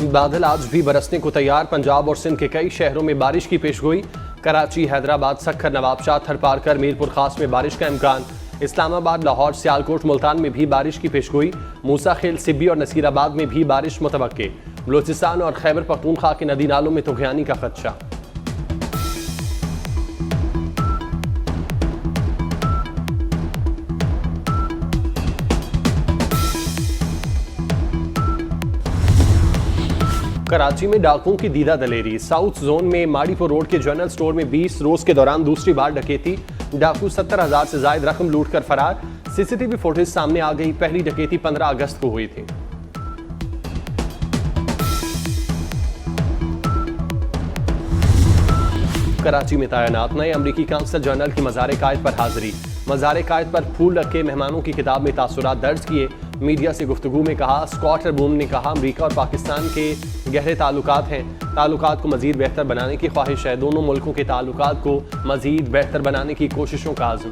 बादल आज भी बरसने को तैयार। पंजाब और सिंध के कई शहरों में बारिश की पेशगोई। कराची, हैदराबाद, सक्खर, नवाबशाह, थरपारकर, मीरपुर खास में बारिश का इम्कान। इस्लामाबाद, लाहौर, सियालकोट, मुल्तान में भी बारिश की पेशगोई। मूसा खेल, सिब्बी और नसीराबाद में भी बारिश मुतवक्के। बलूचिस्तान और खैबर पख्तूनख्वा के नदी नालों में तुगयानी का खदशा। कराची में डाकुओं की दीदा दलेरी। साउथ जोन में माड़ीपुर रोड के जनरल स्टोर में 20 रोज के दौरान दूसरी बार डकैती। डाकू 70,000 से ज्यादा रकम लूट कर फरार। सीसीटीवी फुटेज सामने आ गई। पहली डकैती 15 अगस्त को हुई थी। कराची में तैनात नए अमरीकी काउंसल जनरल की मज़ार-ए-कायद पर हाजिरी। मज़ार-ए-कायद पर फूल रख के मेहमानों की किताब में तासुरात दर्ज किए। मीडिया से गुफ्तगू में कहा, स्कॉट टर्बून ने कहा, अमरीका और पाकिस्तान के गहरे ताल्लुकात हैं। ताल्लुकात को मजीद बेहतर बनाने की ख्वाहिश है। दोनों मुल्कों के ताल्लुकात को मजीद बेहतर बनाने की कोशिशों का आज़म।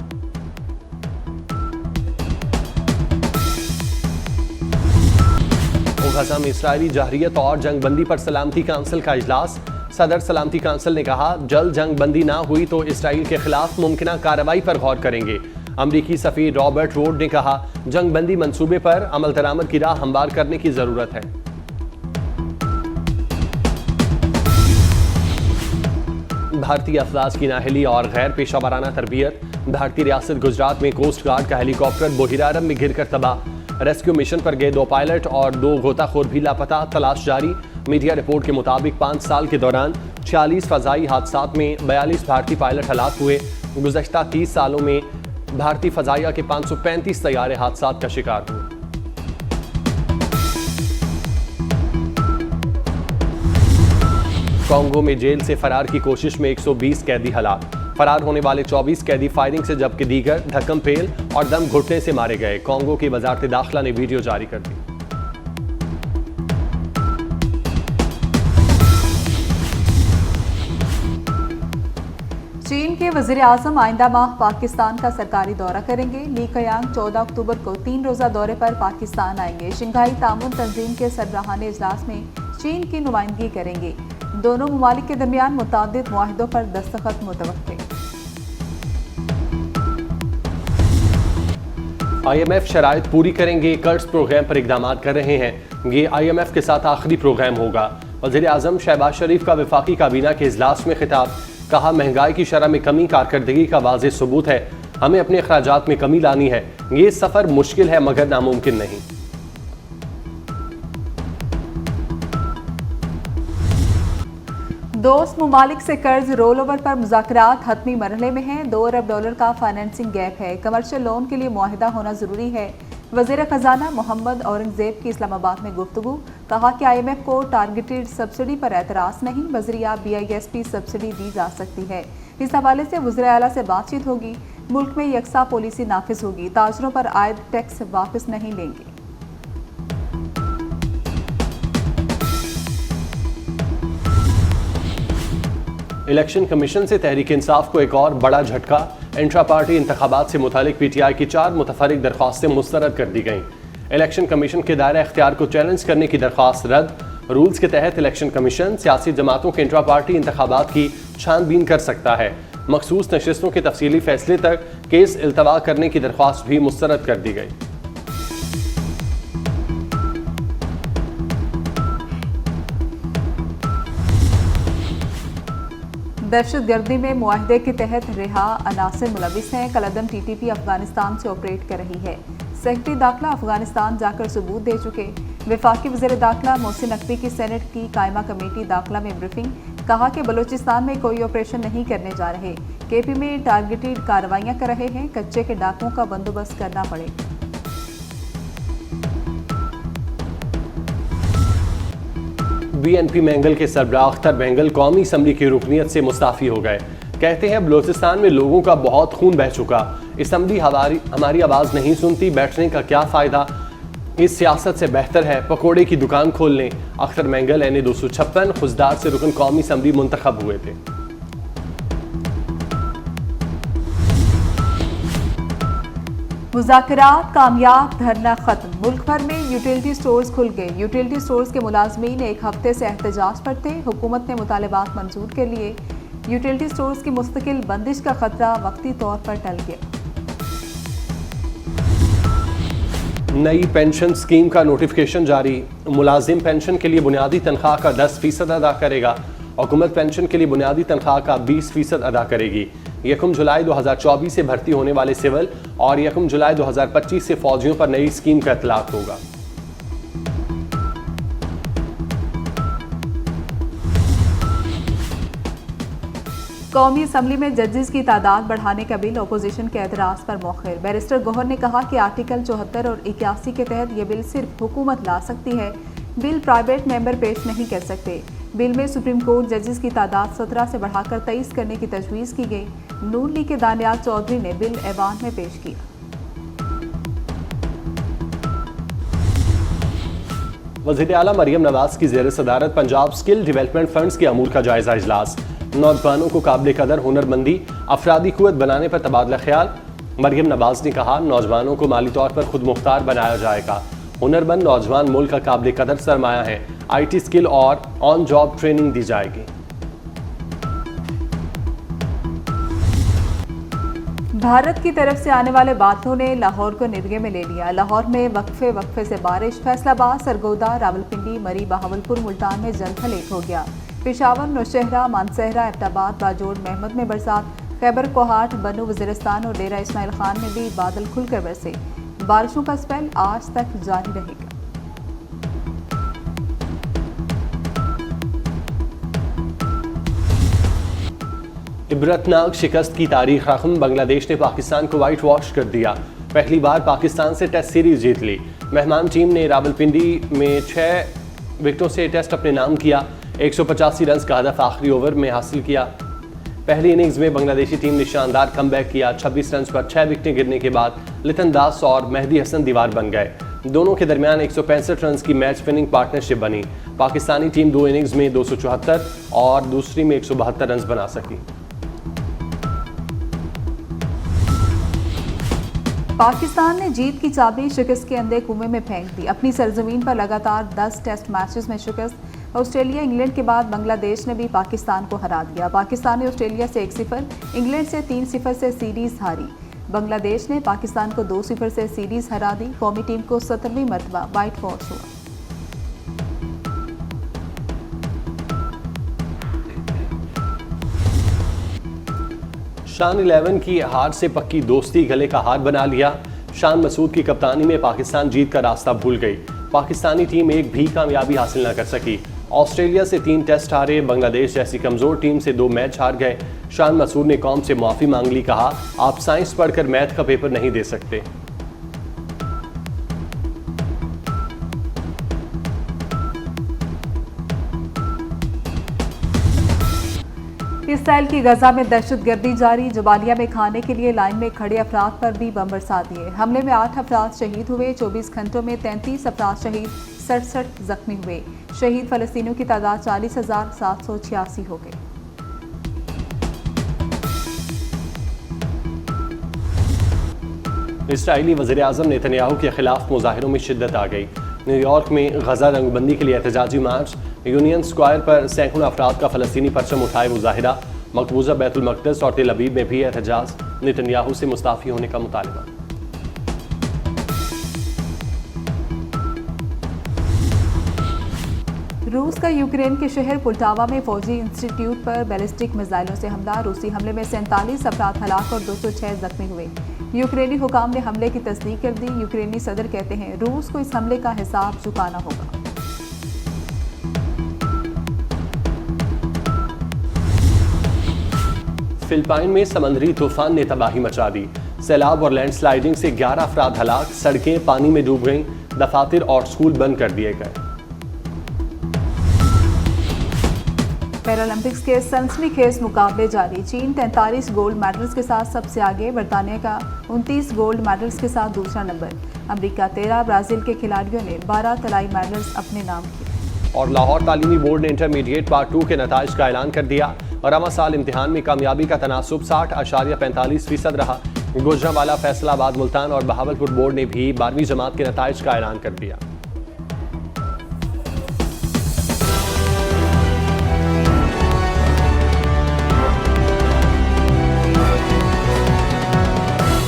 गज़ा में इस्राईली जहरियत और जंगबंदी पर सलामती काउंसिल का इजलास। सदर सलामती काउंसिल ने कहा, जल्द जंग बंदी ना हुई तो इसराइल के खिलाफ मुमकिन कार्रवाई पर गौर करेंगे। अमरीकी सफीर रॉबर्ट वोड ने कहा, जंग बंदी मंसूबे पर अमल दरामद की राह हमवार करने की जरूरत है। भारतीय अफवाज की नाहली और गैर पेशा वाराना तरबियत। भारतीय रियासत गुजरात में कोस्ट गार्ड का हेलीकॉप्टर बोहिरारम में गिरकर तबाह। रेस्क्यू मिशन पर गए 2 पायलट और 2 गोताखोर भी लापता। तलाश जारी। मीडिया रिपोर्ट के मुताबिक 5 साल के दौरान 46 फजाई हादसात में 42 भारतीय पायलट हलाक हुए। गुज़श्ता 30 सालों में भारतीय फजाइया के 535 तैयारे हादसात का शिकार हुए। कांगो में जेल से फरार की कोशिश में 120 कैदी हलाक। फरार होने वाले 24 कैदी फायरिंग से जबकि दीगर धक्कम पेल और दम घुटने से मारे गए। कांगो की वजारत दाखिला ने वीडियो जारी कर दी। चीन के वज़ीर आज़म आइंदा माह पाकिस्तान का सरकारी दौरा करेंगे। ली कयांग 14 अक्टूबर को 3 रोज़ा दौरे पर पाकिस्तान आएंगे। शंघाई तामुन तंजीम के सरबराहाने इजलास में चीन की नुमाइंदगी करेंगे। दोनों ममालिक के दरमियान मुतादिद मुआहिदों पर दस्तखत मुतवक्के। IMF शराइत पूरी करेंगे। कर्ज प्रोग्राम पर इकदाम कर रहे हैं। ये IMF के साथ आखिरी प्रोग्राम होगा। वज़ीर आज़म शहबाज शरीफ का वफाकी काबीना के इजलास में खिताब। कहा, महंगाई की शरह में कमी कारकर्दगी का वाज़ेह सबूत है। हमें अपने अखराजात में कमी लानी है। ये सफ़र मुश्किल है मगर नामुमकिन नहीं। दोस्त ममालिक से कर्ज रोल ओवर पर मुज़ाकरात हतमी मरहले में हैं। $2 अरब का फाइनेंसिंग गैप है। कमर्शियल लोन के लिए मुआहिदा होना ज़रूरी है। वज़ीर ख़जाना मोहम्मद औरंगज़ेब की इस्लामाबाद में गुफ्तगू। कहा कि IMF को टारगेटेड सब्सिडी पर एतराज़ नहीं, बजरिया BISP सब्सिडी दी जा सकती है। इस हवाले से वज़ीर आला से बातचीत होगी। मुल्क में यकसा पॉलिसी नाफिज होगी। ताजरों पर आयद टैक्स वापस नहीं लेंगे। इलेक्शन कमीशन से तहरीक इंसाफ को एक और बड़ा झटका। इंट्रा पार्टी इंतखाबात से मुतालिक PTI की 4 मुतफरिक दरख्वास्तें मुस्तरद कर दी गईं। इलेक्शन कमीशन के दायरा इख्तियार को चैलेंज करने की दरख्वास्त रद्द। रूल्स के तहत इलेक्शन कमीशन सियासी जमातों के इंट्रा पार्टी इंतखाबात की छानबीन कर सकता है। मखसूस नशिस्तों के तफसीली फैसले तक केस इल्तवा करने की दरख्वास्त भी मुस्तरद कर दी गई। दहशतगर्दी में मुआहदे के तहत रिहा अनासिर मुलविस हैं। कलअदम TTP अफगानिस्तान से ऑपरेट कर रही है। सेक्रेटरी दाखिला अफगानिस्तान जाकर सबूत दे चुके। वफाकी वज़ीर दाखिला मोहसिन नकवी की सेनेट की कायमा कमेटी दाखिला में ब्रीफिंग। कहा कि बलूचिस्तान में कोई ऑपरेशन नहीं करने जा रहे। KP में टारगेटेड कार्रवाइयाँ कर रहे हैं। कच्चे के डाकुओं का बंदोबस्त करना पड़ेगा। BNP मैंगल के सरबराह अख्तर मैंगल कौमी असम्बली की रुकनियत से मुस्ताफ़ी हो गए। कहते हैं, बलूचिस्तान में लोगों का बहुत खून बह चुका। असम्बली हमारी आवाज़ नहीं सुनती, बैठने का क्या फ़ायदा। इस सियासत से बेहतर है पकोड़े की दुकान खोल लें। अख्तर मैंगल NA 256 खुजदार से रुकन कौमी असम्बली मुंतखब हुए थे। मुज़ाकरात कामयाब, धरना खत्म। मुल्क भर में यूटिलिटी स्टोर्स खुल गए। यूटिलिटी स्टोर्स के मुलाजमीन एक हफ्ते से एहतजाज पर थे। हुकूमत ने मुतालबात मंजूर कर लिए। यूटिलिटी स्टोर्स की मुस्तकिल बंदिश का खतरा वक्ती तौर पर टल गया। नई पेंशन स्कीम का नोटिफिकेशन जारी। मुलाजिम पेंशन के लिए बुनियादी तनख्वाह का 10% अदा करेगा। हुकूमत पेंशन के लिए बुनियादी तनख्वाह का 20% अदा करेगी। 1 जुलाई 2024 से भर्ती होने वाले सिविल और 1 जुलाई 2025 से फौजियों पर नई स्कीम का इतलाक होगा। कौमी असम्बली में जजेस की तादाद बढ़ाने का बिल अपोजिशन के एतराज़ पर मौखिर। बैरिस्टर गौहर ने कहा कि आर्टिकल 74 और 81 के तहत यह बिल सिर्फ हुकूमत ला सकती है, बिल प्राइवेट मेंबर पेश नहीं कर सकते। बिल में सुप्रीम कोर्ट जजेस की तादाद 17 से बढ़ाकर 23 करने की तजवीज़ की गई। नून लीग के दानियाल चौधरी ने बिल ऐवान में पेश किया। वज़ीर आला मरियम नवाज की ज़ेर सदारत पंजाब स्किल डेवलपमेंट फंड्स के अमूर का जायजा इजलास। नौजवानों को काबिल कदर हुनरमंदी अफरादी कुव्वत बनाने पर तबादला ख्याल। मरियम नवाज ने कहा, नौजवानों को माली तौर पर खुद मुख्तार बनाया जाएगा। हुनरमंद नौजवान मुल्क का काबिल कदर सरमाया है। IT स्किल और ऑन जॉब ट्रेनिंग दी जाएगी। भारत की तरफ से आने वाले बादलों ने लाहौर को निर्गे में ले लिया। लाहौर में वक्फे से बारिश। फैसलाबाद, सरगोदा, रावलपिंडी, मरी, बहावलपुर, मुल्तान में जलथल एक हो गया। पेशावर, नौशहरा, मानसहरा, एबटाबाद, बाजोड़, महमद में बरसात। खैबर कोहाट, बनू, वज़ीरिस्तान और डेरा इस्माइल खान में भी बादल खुलकर बरसे। बारिशों का स्पेल आज तक जारी रहेगा। इबरतनाक शिकस्त की तारीख रकम। बांग्लादेश ने पाकिस्तान को वाइट वॉश कर दिया। पहली बार पाकिस्तान से टेस्ट सीरीज जीत ली। मेहमान टीम ने रावलपिंडी में 6 विकेटों से टेस्ट अपने नाम किया। 185 रन का हदफ आखिरी ओवर में हासिल किया। पहली इनिंग्स में बांग्लादेशी टीम ने शानदार कमबैक किया। 26 रन पर 6 विकेटें गिरने के बाद लितन दास और मेहदी हसन दीवार बन गए। दोनों के दरमियान 165 रन की मैच विनिंग पार्टनरशिप बनी। पाकिस्तानी टीम 2 इनिंग्स में 274 और दूसरी में 172 रन बना सकी। पाकिस्तान ने जीत की चाबी शिकस्त के अंधे कुएं में फेंक दी। अपनी सरजमीन पर लगातार 10 टेस्ट मैचेस में शिकस्त। ऑस्ट्रेलिया, इंग्लैंड के बाद बांग्लादेश ने भी पाकिस्तान को हरा दिया। पाकिस्तान ने ऑस्ट्रेलिया से 1-0, इंग्लैंड से 3-0 से सीरीज हारी। बांग्लादेश ने पाकिस्तान को 2-0 से सीरीज हरा दी। कौमी टीम को 17वीं मरतबा वाइट वॉश हुआ। शान 11 की हार से पक्की दोस्ती गले का हार बना लिया। शान मसूद की कप्तानी में पाकिस्तान जीत का रास्ता भूल गई। पाकिस्तानी टीम एक भी कामयाबी हासिल न कर सकी। ऑस्ट्रेलिया से 3 टेस्ट हारे। बांग्लादेश जैसी कमजोर टीम से 2 मैच हार गए। शान मसूद ने कौम से माफी मांग ली। कहा, आप साइंस पढ़कर मैथ का पेपर नहीं दे सकते। इसराइल की गजा में दहशतगर्दी जारी। जबालिया में खाने के लिए लाइन में खड़े अफराद पर भी बम बरसा दिए। हमले में 8 अफराद शहीद हुए। 24 घंटों में 33 अफराद शहीद, 67 जख्मी हुए। शहीद फलस्तीनियों की तादाद 40,786 हो गई। इसराइली वज़ीर-ए-आज़म नेतन्याहू के खिलाफ मुजाहिरों में शिद्दत आ गई। न्यूयॉर्क में गजा रंगबंदी के लिए एहतजाजी मार्च। यूनियन स्क्वायर पर सैकड़ों अफराद का फ़लस्तीनी परचम उठाए मुजाहिरा। मकबूजा बैतुल मक़दस और तेल अवीव में भी एहतजाज। नेतन्याहू से मुस्ताफ़ी होने का मुतालबा। रूस का यूक्रेन के शहर पुल्टावा में फौजी इंस्टीट्यूट पर बैलिस्टिक मिसाइलों से हमला। रूसी हमले में 47 अफराद हलाक और 206 जख्मी हुए। यूक्रेनी हुकाम ने हमले की तस्दीक कर दी। यूक्रेनी सदर कहते हैं, रूस को इस हमले का हिसाब चुकाना होगा। फिलिपाइन में समंदरी तूफान ने तबाही मचा दी। सैलाब और लैंडस्लाइडिंग से 11 अफराद हलाक। सड़कें पानी में डूब गईं। दफातर और स्कूल बंद कर दिए गए। पैरालंपिक्स के सनसनीखेज मुकाबले जारी। चीन 43 गोल्ड मेडल्स के साथ सबसे आगे। बरतानिया का 29 गोल्ड मेडल्स के साथ दूसरा नंबर। अमेरिका 13। ब्राजील के खिलाड़ियों ने 12 तलाई मेडल्स अपने नाम किए। और लाहौर तालीमी बोर्ड ने इंटरमीडिएट पार्ट 2 के नताइज का ऐलान कर दिया। और रवा साल इम्तिहान में कामयाबी का तनासुब 60.45% रहा। गुजरांवाला, फैसलाबाद, मुल्तान और बहावलपुर बोर्ड ने भी 12वीं जमात के नताइज का ऐलान कर दिया।